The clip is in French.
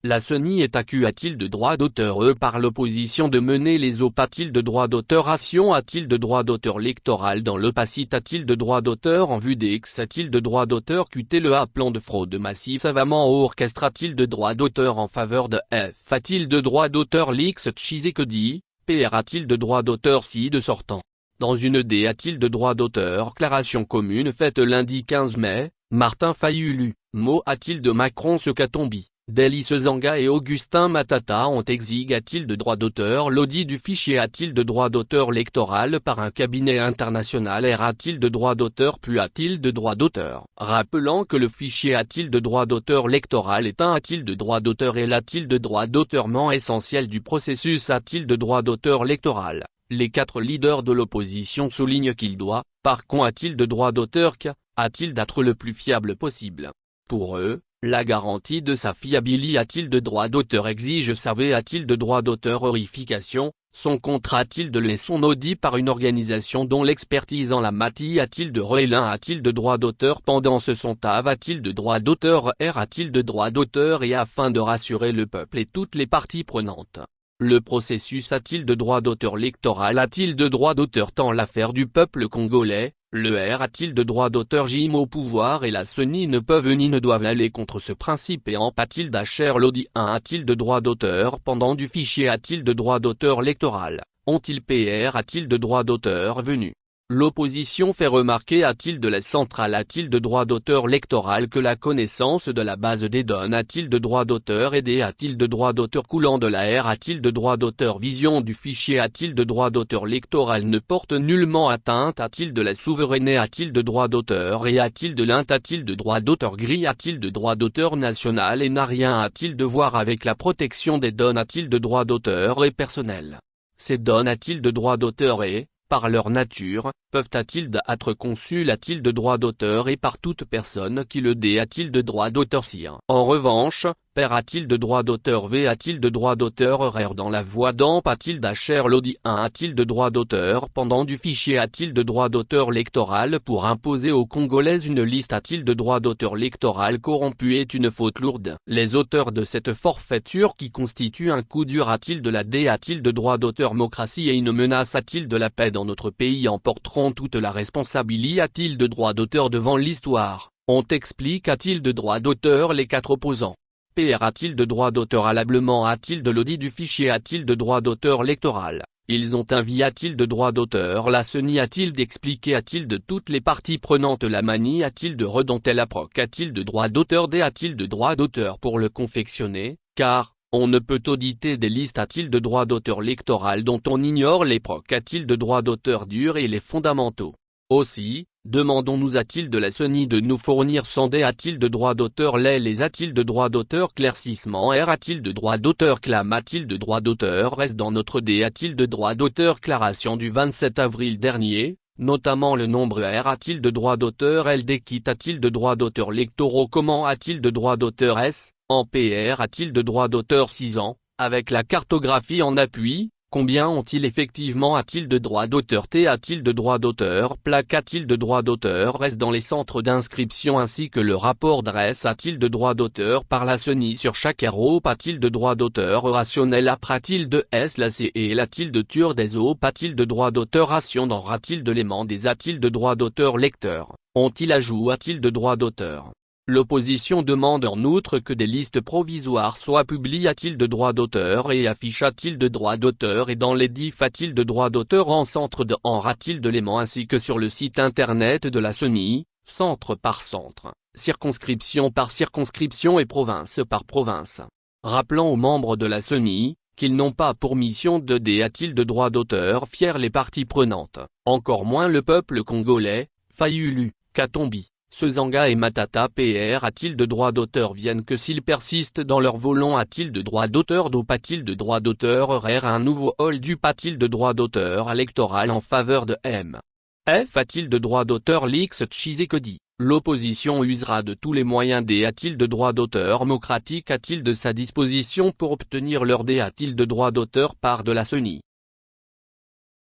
La CENI est accusée a-t-il de droit d'auteur par l'opposition de mener les eaux a-t-il de droit d'auteur a-t-il de droit d'auteur électoral dans l'opacité a-t-il de droit d'auteur en vue des ex a-t-il de droit d'auteur QTLA plan de fraude massive savamment orchestre a-t-il de droit d'auteur en faveur de F a-t-il de droit d'auteur l'X Tshisekedi, PR a-t-il de droit d'auteur si de sortant. Dans une D a-t-il de droit d'auteur déclaration commune faite lundi 15 mai, Martin Fayulu, mot a-t-il de Macron ce Katombi. Delis Zanga et Augustin Matata ont exigé a-t-il de droit d'auteur l'audit du fichier a-t-il de droit d'auteur électoral par un cabinet international a-t-il de droit d'auteur puis a-t-il de droit d'auteur. Rappelant que le fichier a-t-il de droit d'auteur électoral est un a-t-il de droit d'auteur et l'a-t-il de droit d'auteur essentiel du processus a-t-il de droit d'auteur électoral. Les 4 leaders de l'opposition soulignent qu'il doit, par contre a-t-il de droit d'auteur a-t-il d'être le plus fiable possible. Pour eux, la garantie de sa fiabilité a-t-il de droit d'auteur exige savait a-t-il de droit d'auteur horrification, son contrat a-t-il de son audit par une organisation dont l'expertise en la matière a-t-il de relin a-t-il de droit d'auteur pendant ce sondage a-t-il de droit d'auteur a-t-il de droit d'auteur et afin de rassurer le peuple et toutes les parties prenantes. Le processus a-t-il de droit d'auteur électoral a-t-il de droit d'auteur tant l'affaire du peuple congolais, le R a-t-il de droit d'auteur JIM au pouvoir et la CENI ne peuvent ni ne doivent aller contre ce principe et en a-t-il d'acher l'audit 1 a-t-il de droit d'auteur pendant du fichier a-t-il de droit d'auteur électoral, ont-ils PR a-t-il de droit d'auteur venu. L'opposition fait remarquer a-t-il de la centrale a-t-il de droit d'auteur électoral que la connaissance de la base des données a-t-il de droit d'auteur aidé a-t-il de droit d'auteur coulant de la R a-t-il de droit d'auteur vision du fichier a-t-il de droit d'auteur électoral ne porte nullement atteinte a-t-il de la souveraineté a-t-il de droit d'auteur et a-t-il de l'int a-t-il de droit d'auteur gris a-t-il de droit d'auteur national et n'a rien a-t-il de voir avec la protection des données a-t-il de droit d'auteur et personnel. Ces données a-t-il de droit d'auteur et, par leur nature, peuvent a-t-il d'être conçus a-t-il de droit d'auteur et par toute personne qui le dé a-t-il de droit d'auteur si. En revanche, père a-t-il de droit d'auteur v a-t-il de droit d'auteur horaire dans la voie d'amp a-t-il d'acher l'audit 1 a-t-il de droit d'auteur pendant du fichier a-t-il de droit d'auteur électoral pour imposer aux Congolaises une liste a-t-il de droit d'auteur électoral corrompu est une faute lourde. Les auteurs de cette forfaiture qui constitue un coup dur a-t-il de la D a-t-il de droit d'auteur démocratie et une menace a-t-il de la paix dans notre pays en porteront toute la responsabilité a-t-il de droit d'auteur devant l'histoire, on explique a-t-il de droit d'auteur les 4 opposants. PR a-t-il de droit d'auteur alablement a-t-il de l'audit du fichier a-t-il de droit d'auteur électoral, ils ont envie a-t-il de droit d'auteur la CENI a-t-il d'expliquer a-t-il de toutes les parties prenantes la manie a-t-il de redonter la proc a-t-il de droit d'auteur D a-t-il de droit d'auteur pour le confectionner, car, on ne peut auditer des listes a-t-il de droit d'auteur électoral dont on ignore les proc a-t-il de droit d'auteur dur et les fondamentaux. Aussi, demandons-nous a-t-il de la CENI de nous fournir sans dé a-t-il de droit d'auteur les a-t-il de droit d'auteur claircissement R a-t-il de droit d'auteur clame a-t-il de droit d'auteur reste dans notre dé a-t-il de droit d'auteur déclaration du 27 avril dernier, notamment le nombre R a-t-il de droit d'auteur LD quitte a-t-il de droit d'auteur électoraux comment a-t-il de droit d'auteur S, en PR a-t-il de droit d'auteur 6 ans, avec la cartographie en appui. Combien ont-ils effectivement a-t-il de droit d'auteur T a-t-il de droit d'auteur plaque a-t-il de droit d'auteur reste dans les centres d'inscription ainsi que le rapport d'adresse a-t-il de droit d'auteur par la CENI sur chaque RO a-t-il de droit d'auteur rationnel a-t-il de S la C et a-t-il de tur des OP a-t-il de droit d'auteur ration dans a-t-il de l'aimant des a-t-il de droit d'auteur lecteur, ont-ils ajout a-t-il de droit d'auteur. L'opposition demande en outre que des listes provisoires soient publiées a-t-il de droit d'auteur et affiche a-t-il de droit d'auteur et dans les diffs a-t-il de droit d'auteur en centre de a-t-il de l'aimant ainsi que sur le site internet de la CENI, centre par centre, circonscription par circonscription et province par province. Rappelant aux membres de la CENI, qu'ils n'ont pas pour mission de dé a-t-il de droit d'auteur fier les parties prenantes, encore moins le peuple congolais, Fayulu, Katombi. Zanga et Matata PR a-t-il de droit d'auteur viennent que s'ils persistent dans leur volant a-t-il de droit d'auteur d'OP a-t-il de droit d'auteur horaire un nouveau hold du a-t-il de droit d'auteur électoral en faveur de M. F a-t-il de droit d'auteur l'X Tshisekedi, l'opposition usera de tous les moyens D a-t-il de droit d'auteur démocratique a-t-il de sa disposition pour obtenir leur D a-t-il de droit d'auteur part de la CENI.